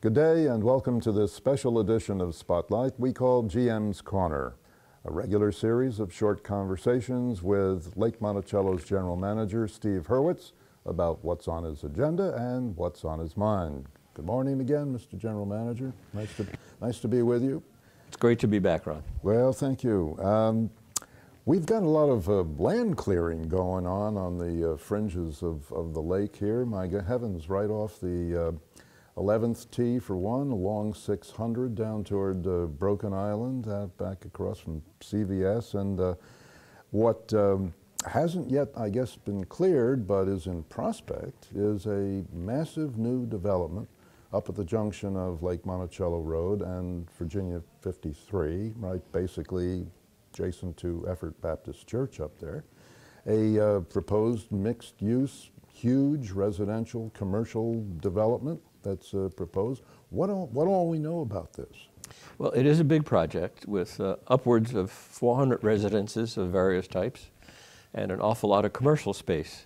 Good day and welcome to this special edition of Spotlight we call GM's Corner, a regular series of short conversations with Lake Monticello's General Manager Steve Hurwitz about what's on his agenda and what's on his mind. Good morning again, Mr. General Manager. Nice to be with you. It's great to be back, Ron. Well, thank you. We've got a lot of land clearing going on the fringes of the lake here. My heavens, right off the 11th tee for one, along 600 down toward Broken Island, back across from CVS. And what hasn't yet, I guess, been cleared, but is in prospect, is a massive new development up at the junction of Lake Monticello Road and Virginia 53, right, basically adjacent to Effort Baptist Church up there. A proposed mixed-use, huge residential, commercial development that's proposed. What all we know about this? Well, it is a big project with upwards of 400 residences of various types and an awful lot of commercial space.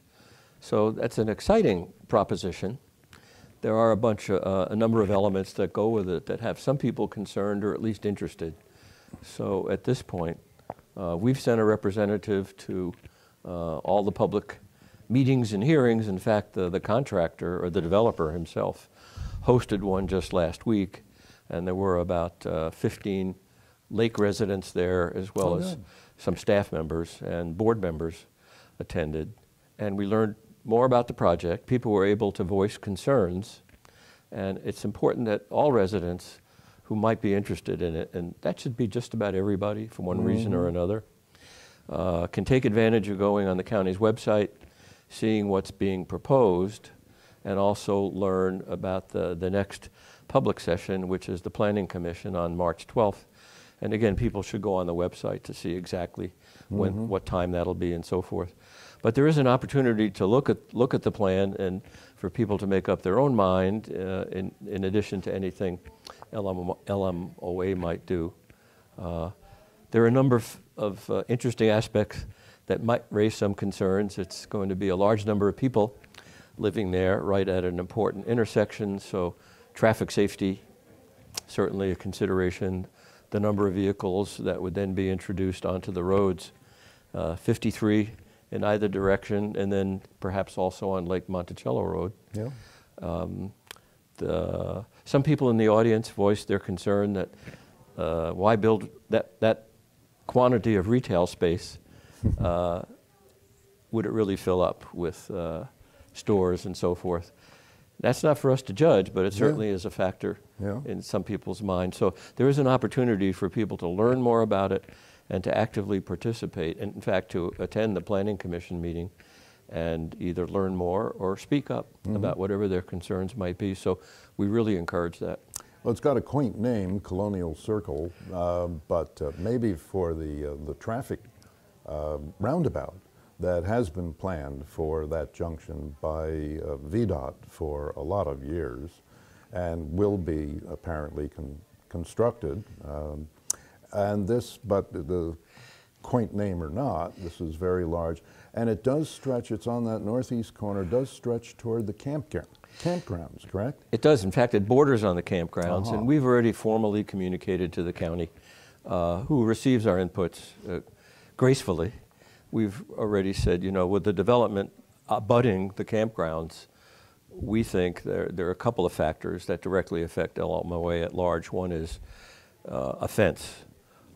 So that's an exciting proposition. There are a number of elements that go with it that have some people concerned or at least interested. So at this point, we've sent a representative to all the public meetings and hearings. In fact, the contractor or the developer himself hosted one just last week, and there were about 15 lake residents there, as well as some staff members and board members attended. And we learned more about the project. People were able to voice concerns, and it's important that all residents who might be interested in it, and that should be just about everybody for one reason or another, can take advantage of going on the county's website, seeing what's being proposed, and also learn about the next public session, which is the Planning Commission on March 12th. And again, people should go on the website to see exactly what time that'll be and so forth. But there is an opportunity to look at the plan and for people to make up their own mind in addition to anything LMOA might do. There are a number of interesting aspects that might raise some concerns. It's going to be a large number of people living there right at an important intersection, so traffic safety, certainly a consideration. The number of vehicles that would then be introduced onto the roads, 53 in either direction, and then perhaps also on Lake Monticello Road. Yeah. Some people in the audience voiced their concern that why build that quantity of retail space? Would it really fill up with stores and so forth? That's not for us to judge, but it certainly is a factor in some people's minds. So there is an opportunity for people to learn more about it and to actively participate, and in fact to attend the Planning Commission meeting and either learn more or speak up about whatever their concerns might be. So we really encourage that. Well, it's got a quaint name, Colonial Circle, but maybe for the traffic roundabout that has been planned for that junction by VDOT for a lot of years and will be apparently constructed. And this, but the quaint name or not, this is very large. And it does stretch, it's on that northeast corner, does stretch toward the campgrounds, correct? It does. In fact, it borders on the campgrounds, and we've already formally communicated to the county, who receives our inputs gracefully. We've already said, you know, with the development abutting the campgrounds, we think there are a couple of factors that directly affect LMOA at large. One is a fence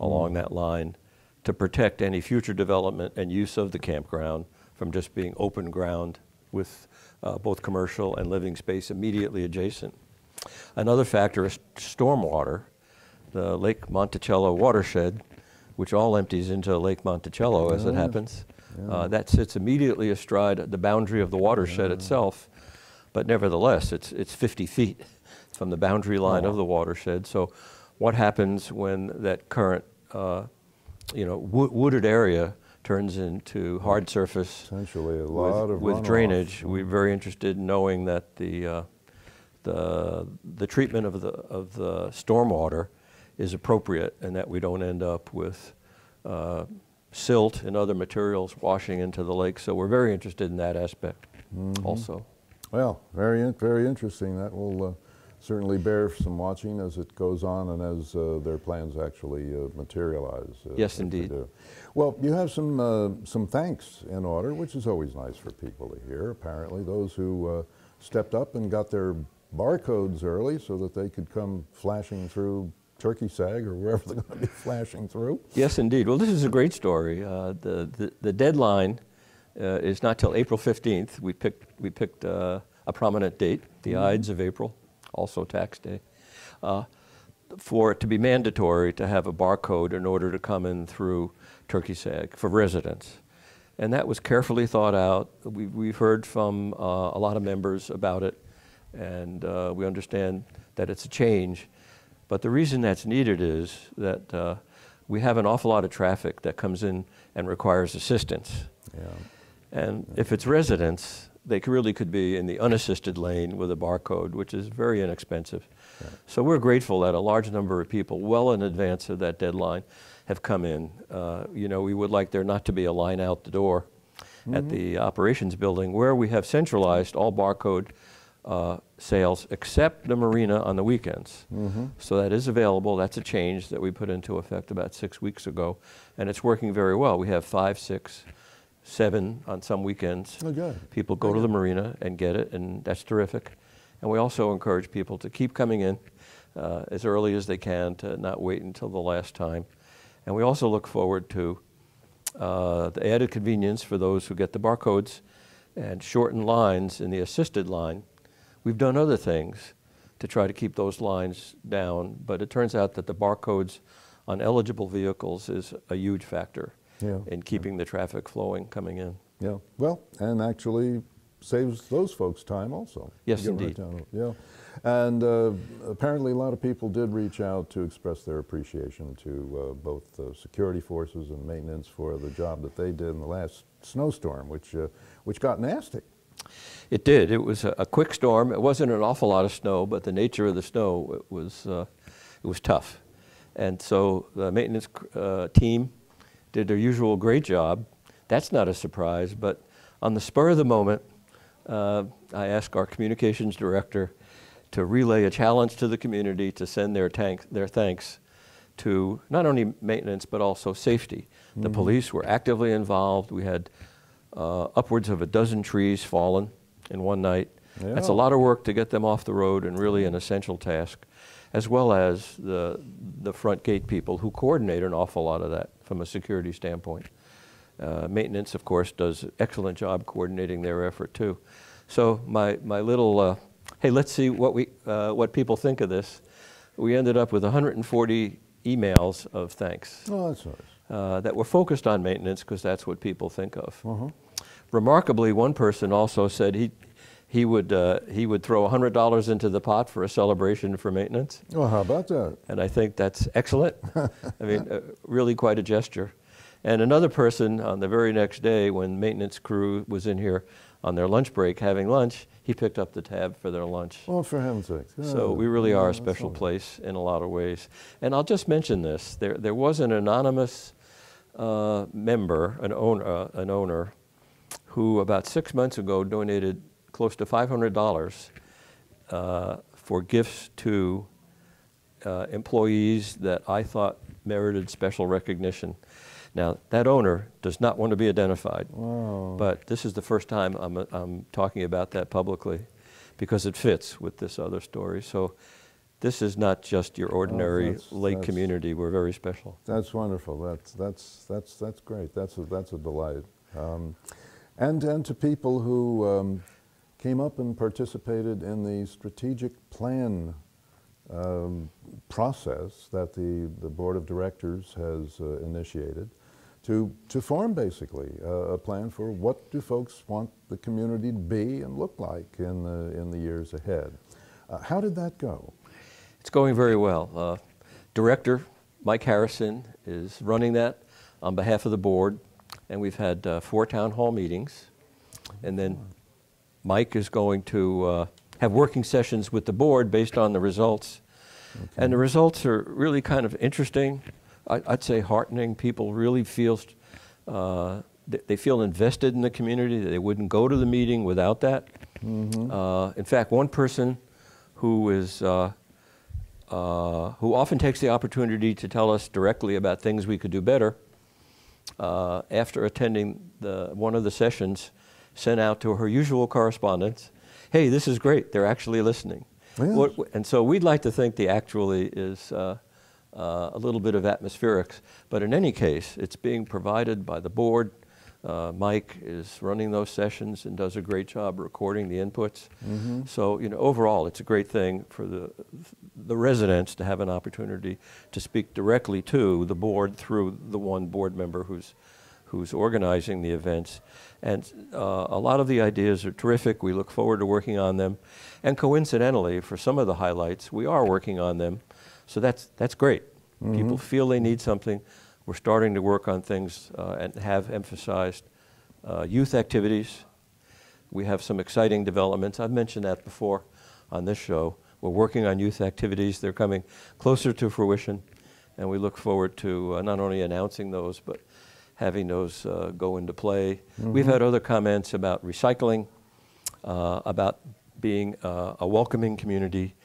along that line to protect any future development and use of the campground from just being open ground with both commercial and living space immediately adjacent. Another factor is stormwater. The Lake Monticello watershed, which all empties into Lake Monticello as it happens. That sits immediately astride the boundary of the watershed itself, but nevertheless, it's 50 feet from the boundary line of the watershed. So what happens when that current, wooded area turns into hard surface? Essentially a lot of with runoff. Drainage. We're very interested in knowing that the treatment of the stormwater is appropriate and that we don't end up with silt and other materials washing into the lake. So we're very interested in that aspect also. Well, very interesting. That will certainly bear some watching as it goes on and as their plans actually materialize. Yes, if they indeed. do. Well, you have some thanks in order, which is always nice for people to hear. Apparently, those who stepped up and got their barcodes early so that they could come flashing through Turkey Sag or wherever they're going to be flashing through. Yes, indeed. Well, this is a great story. The deadline is not till April 15th. We picked a prominent date, the Ides of April, also tax day, for it to be mandatory to have a barcode in order to come in through Turkey Sag for residents. And that was carefully thought out. We've heard from a lot of members about it, and we understand that it's a change. But the reason that's needed is that we have an awful lot of traffic that comes in and requires assistance. Yeah. And if it's residents, they really could be in the unassisted lane with a barcode, which is very inexpensive. Yeah. So we're grateful that a large number of people, well in advance of that deadline, have come in. You know, we would like there not to be a line out the door at the operations building, where we have centralized all barcode sales except the marina on the weekends. So that is available. That's a change that we put into effect about 6 weeks ago, and it's working very well. We have 5, 6, 7 on some weekends. Oh, good. People go to the marina and get it, and that's terrific. And we also encourage people to keep coming in as early as they can, to not wait until the last time. And we also look forward to the added convenience for those who get the barcodes and shorten lines in the assisted line. We've done other things to try to keep those lines down, but it turns out that the barcodes on eligible vehicles is a huge factor in keeping the traffic flowing coming in. Yeah, well, and actually saves those folks time also. Yes, Get indeed. Right down, yeah, and apparently a lot of people did reach out to express their appreciation to both the security forces and maintenance for the job that they did in the last snowstorm, which got nasty. It did. It was a quick storm. It wasn't an awful lot of snow, but the nature of the snow, it was tough. And so the maintenance team did their usual great job. That's not a surprise, but on the spur of the moment, I asked our communications director to relay a challenge to the community to send their thanks to not only maintenance but also safety. The police were actively involved. We had upwards of a dozen trees fallen in one night. Yeah. That's a lot of work to get them off the road, and really an essential task, as well as the front gate people who coordinate an awful lot of that from a security standpoint. Maintenance, of course, does an excellent job coordinating their effort too. So my little, hey, let's see what people think of this. We ended up with 140 emails of thanks. Oh, that's nice. That were focused on maintenance, because that's what people think of. Remarkably, one person also said he would throw $100 into the pot for a celebration for maintenance. Well, how about that? And I think that's excellent. I mean, really quite a gesture. And another person on the very next day, when maintenance crew was in here on their lunch break having lunch, he picked up the tab for their lunch. Oh, for heaven's sake. So we really are a special place in a lot of ways. And I'll just mention this. There was an anonymous member, an owner, who about 6 months ago donated close to $500 for gifts to employees that I thought merited special recognition. Now, that owner does not want to be identified, but this is the first time I'm talking about that publicly, because it fits with this other story. So this is not just your ordinary lake community. We're very special. That's wonderful. That's great. That's a delight. And to people who came up and participated in the strategic plan process that the Board of Directors has initiated to form basically a plan for what do folks want the community to be and look like in the years ahead. How did that go? It's going very well. Director Mike Harrison is running that on behalf of the board, and we've had 4 town hall meetings, and then Mike is going to have working sessions with the board based on the results. Okay. And the results are really kind of interesting. I'd say heartening. People really feel, they feel invested in the community. They wouldn't go to the meeting without that. In fact, one person who often takes the opportunity to tell us directly about things we could do better, after attending one of the sessions, sent out to her usual correspondents, hey, this is great, they're actually listening. Yes. And so we'd like to think the actually is a little bit of atmospherics, but in any case, it's being provided by the board. Mike is running those sessions and does a great job recording the inputs. Mm-hmm. So, overall, it's a great thing for the residents to have an opportunity to speak directly to the board through the one board member who's organizing the events. And a lot of the ideas are terrific. We look forward to working on them. And coincidentally, for some of the highlights, we are working on them. So that's great. Mm-hmm. People feel they need something. We're starting to work on things and have emphasized youth activities. We have some exciting developments. I've mentioned that before on this show. We're working on youth activities. They're coming closer to fruition, and we look forward to not only announcing those, but having those go into play. Mm-hmm. We've had other comments about recycling, about being a welcoming community,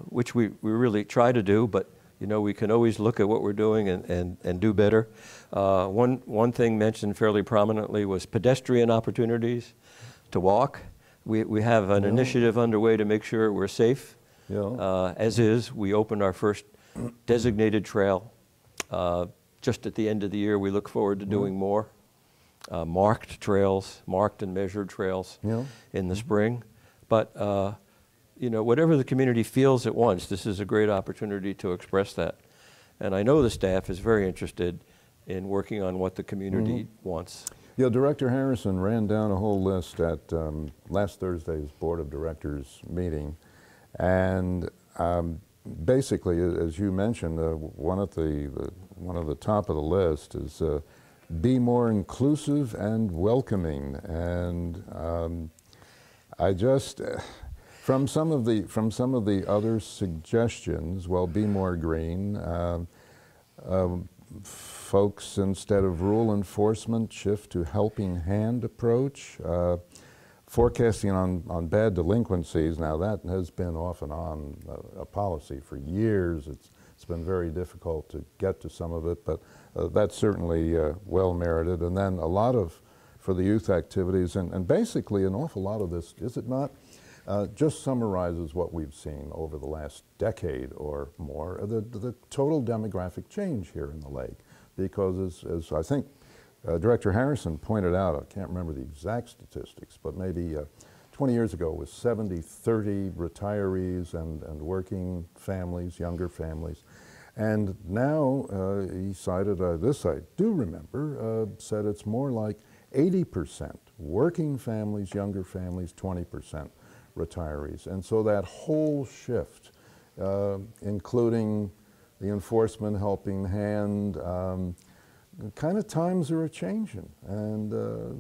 which we really try to do, but we can always look at what we're doing and do better. One thing mentioned fairly prominently was pedestrian opportunities to walk. We have an initiative underway to make sure we're safe. Yeah. As is, we opened our first designated trail just at the end of the year. We look forward to doing more marked trails, marked and measured trails in the spring. But whatever the community feels at once, this is a great opportunity to express that. And I know the staff is very interested in working on what the community wants. Yeah, Director Harrison ran down a whole list at last Thursday's Board of Directors meeting. And basically, as you mentioned, one at the top of the list is be more inclusive and welcoming. And I just... From some of the other suggestions, well, be more green. Folks, instead of rule enforcement, shift to helping hand approach. Forecasting on bad delinquencies. Now that has been off and on a policy for years. It's been very difficult to get to some of it, but that's certainly well merited. And then a lot for the youth activities, and basically an awful lot of this, is it not? Just summarizes what we've seen over the last decade or more, the total demographic change here in the lake. Because as I think Director Harrison pointed out, I can't remember the exact statistics, but maybe 20 years ago it was 70-30 retirees and working families, younger families. And now he cited, this I do remember, said it's more like 80% working families, younger families, 20% retirees. And so that whole shift, including the enforcement helping hand, kind of times are a-changing, and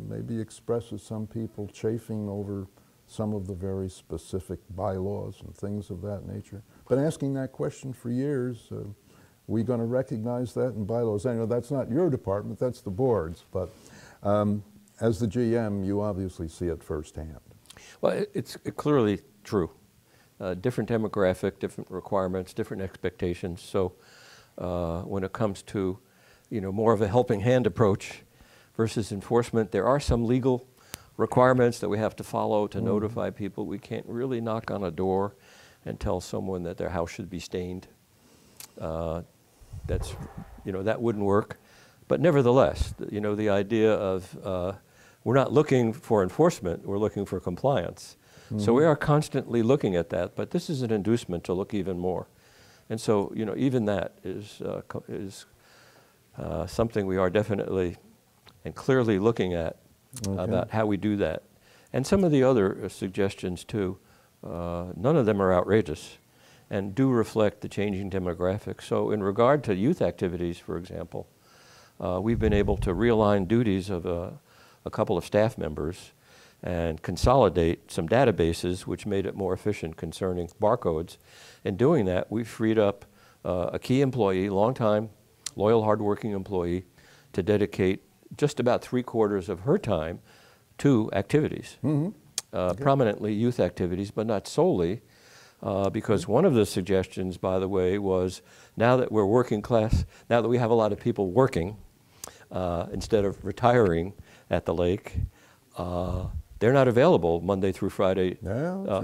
maybe expresses some people chafing over some of the very specific bylaws and things of that nature. Been asking that question for years. We going to recognize that in bylaws? I know that's not your department, that's the board's, but as the GM, you obviously see it firsthand. Well, it's clearly true. Different demographic, different requirements, different expectations. So when it comes to, more of a helping hand approach versus enforcement, there are some legal requirements that we have to follow to notify people. We can't really knock on a door and tell someone that their house should be stained. That's, that wouldn't work. But nevertheless, the idea of we're not looking for enforcement, we're looking for compliance. So we are constantly looking at that, but this is an inducement to look even more. And so, even that is something we are definitely and clearly looking at about how we do that. And some of the other suggestions too, none of them are outrageous and do reflect the changing demographics. So in regard to youth activities, for example, we've been able to realign duties of a couple of staff members and consolidate some databases, which made it more efficient concerning barcodes. In doing that, we freed up a key employee, long-time, loyal, hardworking employee, to dedicate just about 3/4 of her time to activities, prominently youth activities, but not solely. Because one of the suggestions, by the way, was now that we're working class, now that we have a lot of people working, instead of retiring at the lake, they're not available Monday through Friday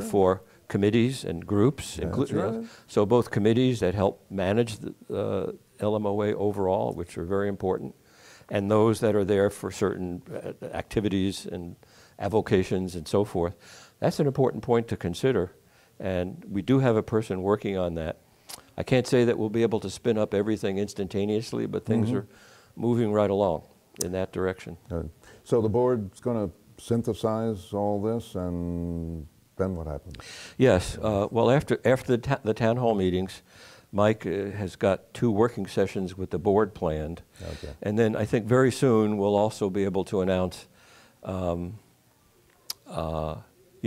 for committees and groups. Right. So both committees that help manage the LMOA overall, which are very important, and those that are there for certain activities and avocations and so forth. That's an important point to consider, and we do have a person working on that. I can't say that we'll be able to spin up everything instantaneously, but things are moving right along in that direction. So the board's going to synthesize all this, and then what happens? Yes. Well, after the town hall meetings, Mike has got 2 working sessions with the board planned. Okay. And then I think very soon we'll also be able to announce, you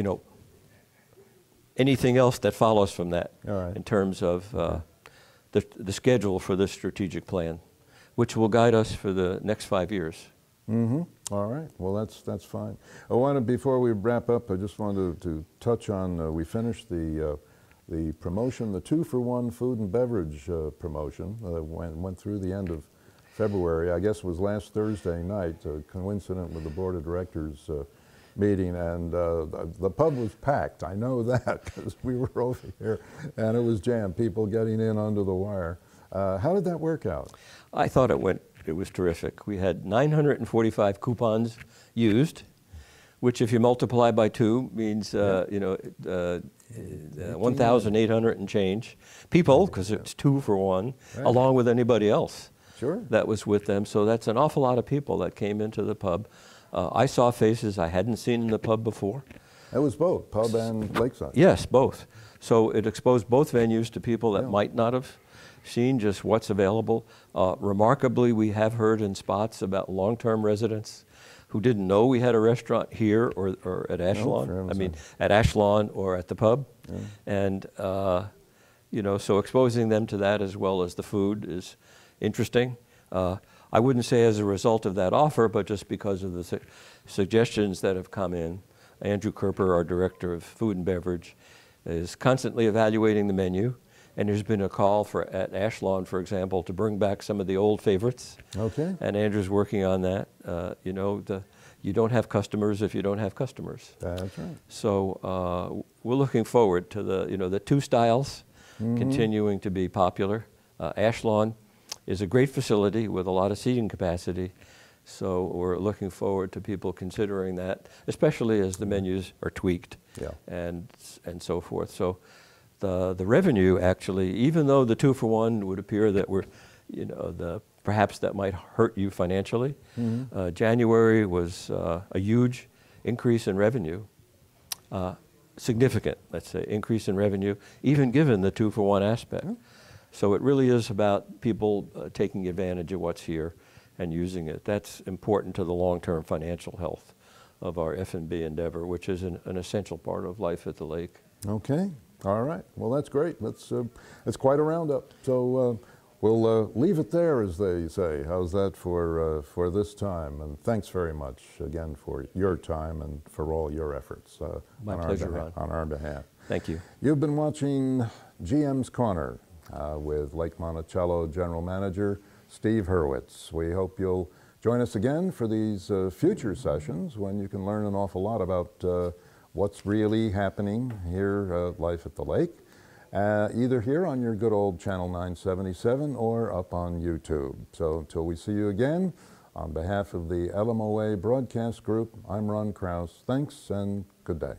know, anything else that follows from that in terms of the schedule for this strategic plan, which will guide us for the next 5 years. All right. Well, that's fine. Before we wrap up, I just wanted to touch on, we finished the promotion, the 2-for-1 food and beverage promotion went through the end of February. I guess it was last Thursday night, coincident with the board of directors meeting, and the pub was packed. I know that because we were over here, and it was jammed, people getting in under the wire. How did that work out? I thought it was terrific. We had 945 coupons used, which if you multiply by 2 means, you know, 1,800 and change people, because it's 2 for 1, along with anybody else that was with them. So that's an awful lot of people that came into the pub. I saw faces I hadn't seen in the pub before. It was both, pub and lakeside. Yes, both. So it exposed both venues to people that might not have seen just what's available. Remarkably, we have heard in spots about long-term residents who didn't know we had a restaurant here or at Ashlawn. I mean, at Ashlawn or at the pub. And, you know, so exposing them to that as well as the food is interesting. I wouldn't say as a result of that offer, but just because of the suggestions that have come in. Andrew Kerper, our director of food and beverage, is constantly evaluating the menu. And there's been a call at Ashlawn, for example, to bring back some of the old favorites. Okay. And Andrew's working on that. You know, you don't have customers if you don't have customers. That's right. So we're looking forward to the 2 styles continuing to be popular. Ashlawn is a great facility with a lot of seating capacity. So we're looking forward to people considering that, especially as the menus are tweaked and so forth. So the revenue actually, even though the 2-for-1 would appear that we're, you know, perhaps that might hurt you financially, January was a huge increase in revenue, significant, let's say, increase in revenue, even given the 2-for-1 aspect. So it really is about people taking advantage of what's here and using it. That's important to the long-term financial health of our F&B endeavor, which is an essential part of life at the lake. Okay. All right. Well, that's great. That's quite a roundup. So we'll leave it there, as they say. How's that for this time? And thanks very much again for your time and for all your efforts. My pleasure, Ron. On our behalf. Thank you. You've been watching GM's Corner with Lake Monticello General Manager Steve Hurwitz. We hope you'll join us again for these future sessions when you can learn an awful lot about what's really happening here, life at the lake, either here on your good old Channel 977 or up on YouTube. So until we see you again, on behalf of the LMOA Broadcast Group, I'm Ron Krause. Thanks and good day.